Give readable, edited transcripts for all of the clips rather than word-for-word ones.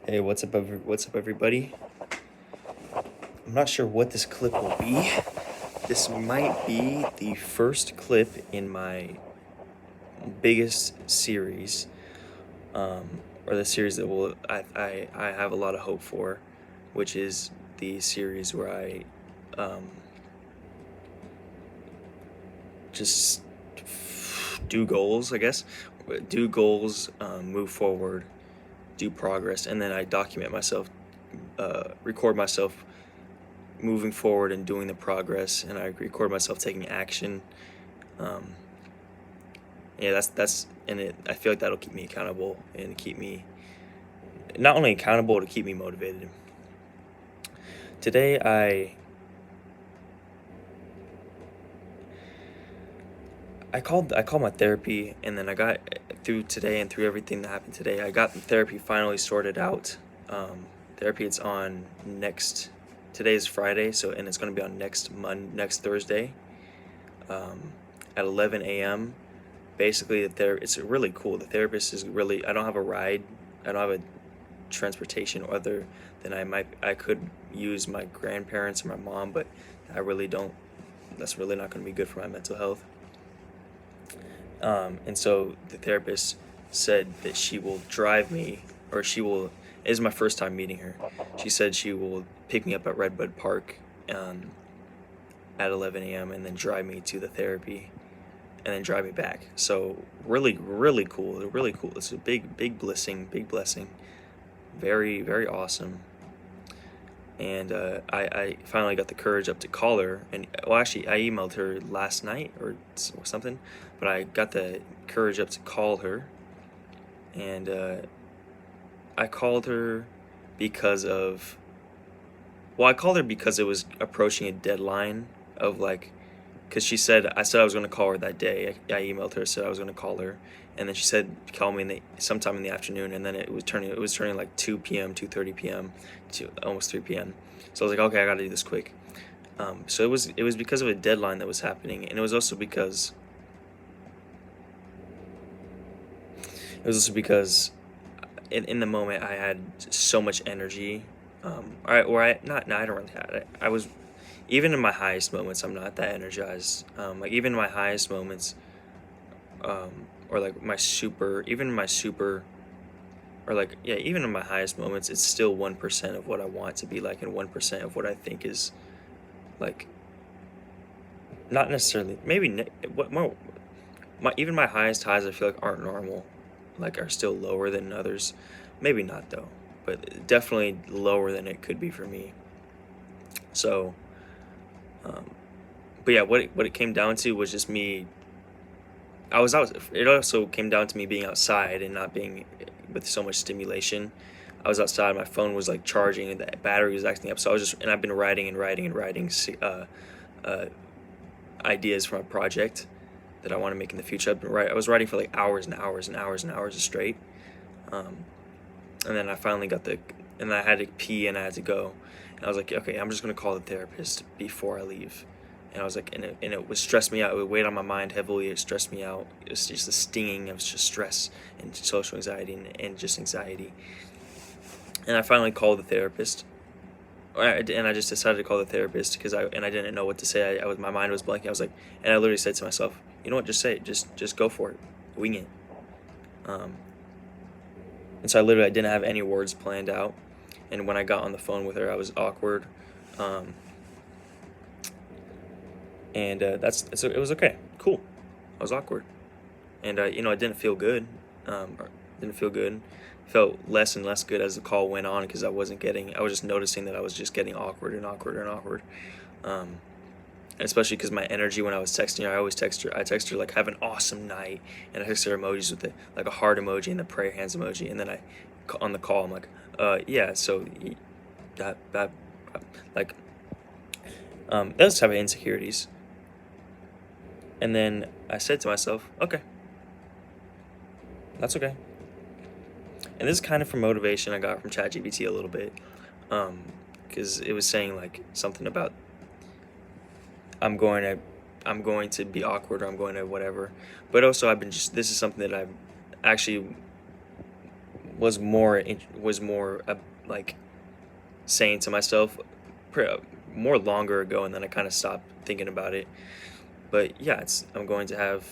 Hey, what's up, everybody? I'm not sure what this clip will be. This might be the first clip in my biggest series, or the series that I have a lot of hope for, which is the series where I just do goals, I guess. Do goals, move forward, do progress, and then I document myself, record myself moving forward and doing the progress, and I record myself taking action. Um, yeah, that's and I feel like that'll keep me accountable and keep me not only accountable to keep me motivated. Today I called my therapy, and then I got through today and through everything that happened today. I got the therapy finally sorted out. Therapy it's on next. Today is Friday, so and it's going to be on next Thursday, um, at 11 a.m. Basically, it's really cool. The therapist is really. I don't have a ride. I don't have a transportation other than I could use my grandparents or my mom, but I really don't. That's really not going to be good for my mental health. And so the therapist said that she will drive me, or she will. It is my first time meeting her. She said she will pick me up at Redbud Park, at 11 a.m. and then drive me to the therapy, and then drive me back. So really, really cool. Really cool. It's a big blessing. Big blessing. Very, very awesome. And I finally got the courage up to call her. And well, actually, I emailed her last night or something, but I got the courage up to call her. And I called her because of. Well, I called her because it was approaching a deadline of like, because I said I was going to call her that day. I emailed her, said I was going to call her, and then she said call me sometime in the afternoon, and then it was turning like 2 p.m., 2:30 p.m. to almost 3 p.m. So I was like, okay, I got to do this quick. So it was because of a deadline that was happening, and it was also because in the moment I had so much energy. Or I not no, I don't really have it. I was even in my highest moments, I'm not that energized. Like even in my highest moments, or like my super, or like yeah, even in my highest moments, it's still 1% of what I want to be like, and 1% of what I think is like not necessarily maybe what more. Even my highest highs I feel like aren't normal, like are still lower than others. Maybe not though, but definitely lower than it could be for me. So, um, but yeah, what it came down to was just me. I was out. It also came down to me being outside and not being with so much stimulation. I was outside. My phone was like charging, and the battery was acting up. So I was just, and I've been writing and writing and writing uh, ideas for a project that I want to make in the future. I was writing for like hours and hours and hours and hours straight. Um, and then I finally and I had to pee and I had to go. And I was like, okay, I'm just gonna call the therapist before I leave. And I was like, and it was stressed me out. It would weigh on my mind heavily. It stressed me out. It was just the stinging of just stress and social anxiety and just anxiety. And I finally called the therapist. And I just decided to call the therapist because I didn't know what to say. My mind was blanking. I was like, and I literally said to myself, you know what? Just say it. Just go for it. Wing it. Um, and so I didn't have any words planned out. And when I got on the phone with her, I was awkward. Um, and it was okay, cool. I was awkward, and it didn't feel good. Didn't feel good. Felt less and less good as the call went on because I was just noticing that I was just getting awkward and awkward and awkward. Um, Especially because my energy when I was texting her, I always text her. I text her like "Have an awesome night," and I text her emojis with like a heart emoji and the prayer hands emoji, and then on the call I'm like, yeah, so that like those type of insecurities. And then I said to myself, okay, that's okay. And this is kind of from motivation I got from ChatGPT a little bit, because it was saying like something about I'm going to I'm going to be awkward, or I'm going to whatever. But also this is something that I've actually was more like saying to myself more longer ago, and then I kind of stopped thinking about it. But yeah, I'm going to have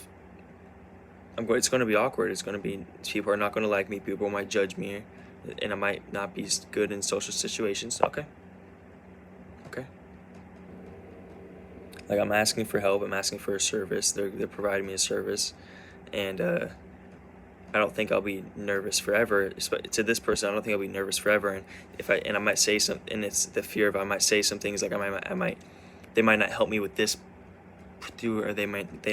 it's going to be awkward. It's going to be people are not going to like me. People might judge me, and I might not be good in social situations. Okay, okay. Like I'm asking for help. I'm asking for a service. They're providing me a service, and I don't think I'll be nervous forever. To this person, I don't think I'll be nervous forever. And I might say something, and it's the fear of I might say some things like they might not help me with this through, or they might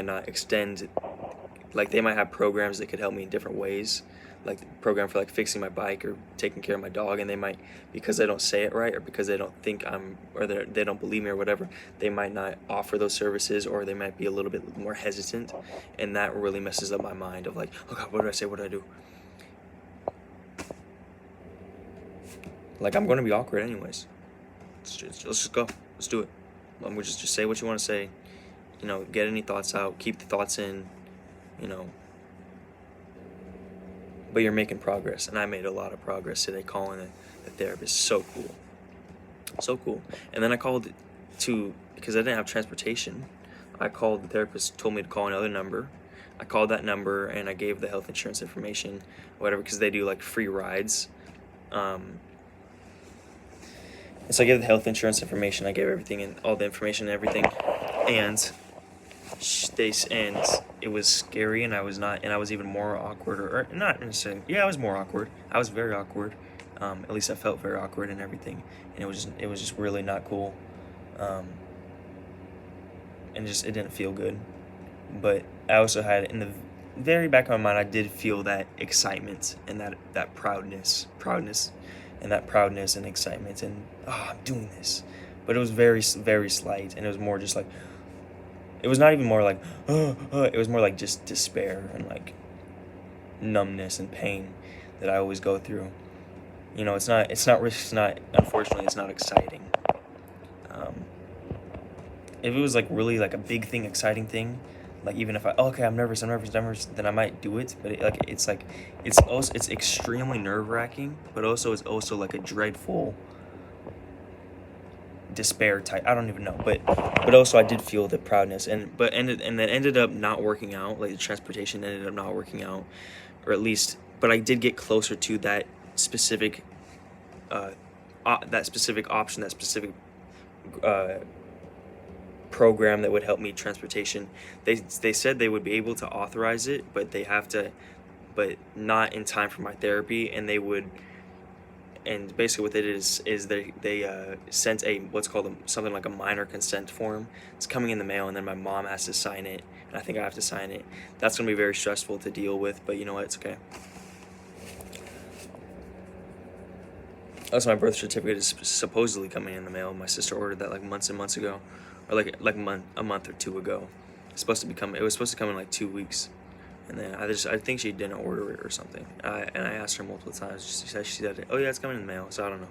not extend. Like they might have programs that could help me in different ways, like the program for like fixing my bike or taking care of my dog, and they might, because they don't say it right, or because they don't think they don't believe me or whatever, they might not offer those services, or they might be a little bit more hesitant, and that really messes up my mind of like, oh God, what do I say? What do I do? Like I'm going to be awkward anyways. Let's just go. Let's do it. Just say what you want to say. Get any thoughts out. Keep the thoughts in. But you're making progress, and I made a lot of progress today calling the therapist. So cool. So cool. And then I called because I didn't have transportation. I called the therapist, told me to call another number. I called that number, and I gave the health insurance information, whatever, because they do like free rides. And so I gave the health insurance information. I gave everything and all the information and everything, and it was scary, and I was even more awkward, or not necessarily. Yeah, I was more awkward. I was very awkward. At least I felt very awkward and everything, and it was just really not cool. And it didn't feel good. But I also had, in the very back of my mind, I did feel that excitement and that proudness, and excitement, and I'm doing this. But it was very, very slight, and it was more just like, it was not even more like, it was more like just despair and like numbness and pain that I always go through. Unfortunately, it's not exciting. If it was like really like a big thing, exciting thing, like even if I'm nervous, then I might do it. But it's extremely nerve wracking, but it's also like a dreadful despair type. I don't even know, but also I did feel the proudness, and then ended up not working out. Like the transportation ended up not working out, or at least, but I did get closer to that specific option, that specific program that would help me transportation. They said they would be able to authorize it, but but not in time for my therapy, and basically what they did is they sent what's called something like a minor consent form. It's coming in the mail, and then my mom has to sign it, and I think I have to sign it. That's going to be very stressful to deal with, but you know what, it's okay. Also, my birth certificate is supposedly coming in the mail. My sister ordered that like months and months ago, or like a month or two ago. It was supposed to come in like 2 weeks. And then I think she didn't order it or something. And I asked her multiple times. She said, oh yeah, it's coming in the mail. So I don't know.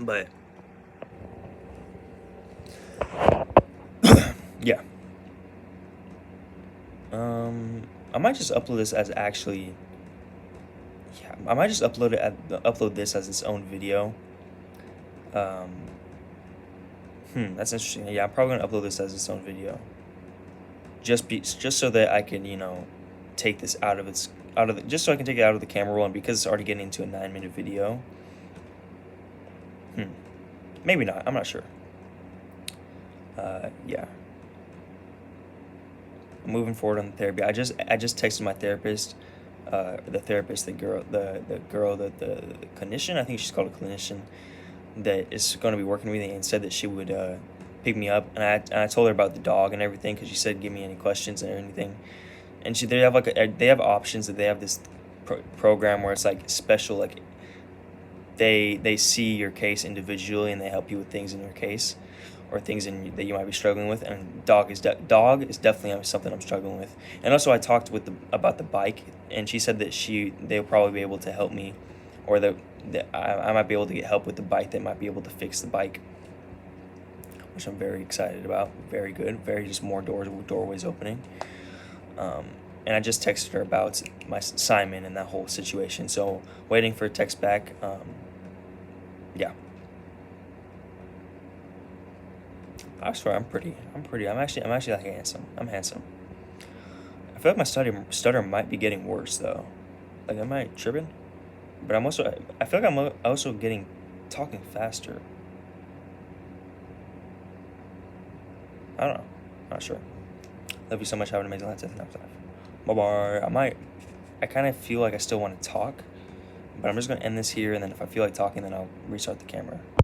But yeah. I might just upload this as actually. Yeah, I might just upload this as its own video. That's interesting. Yeah, I'm probably gonna upload this as its own video. Just so that I can, take this just so I can take it out of the camera roll, and because it's already getting into a 9-minute video. Maybe not. I'm not sure. Yeah. I'm moving forward on the therapy. I just texted my therapist, the clinician. I think she's called a clinician, that is going to be working with me, and said that she would pick me up, and I told her about the dog and everything, because she said give me any questions or anything, and they have options, that they have this program where it's like special, like they see your case individually, and they help you with things in your case, or things that you might be struggling with, and dog is definitely something I'm struggling with. And also I talked about the bike, and she said that they'll probably be able to help me, or that I might be able to get help with the bike. They might be able to fix the bike, which I'm very excited about. Very good. Very just more doorways opening. and I just texted her about my Simon and that whole situation. So waiting for a text back. Yeah, I swear I'm pretty. I'm pretty. I'm actually like handsome. I'm handsome. I feel like my stutter might be getting worse though. Like, am I tripping? But I feel like also getting talking faster. I don't know. Not sure. Love you so much. Have an amazing life. Bye bye. I kind of feel like I still want to talk, but I'm just gonna end this here, and then if I feel like talking, then I'll restart the camera.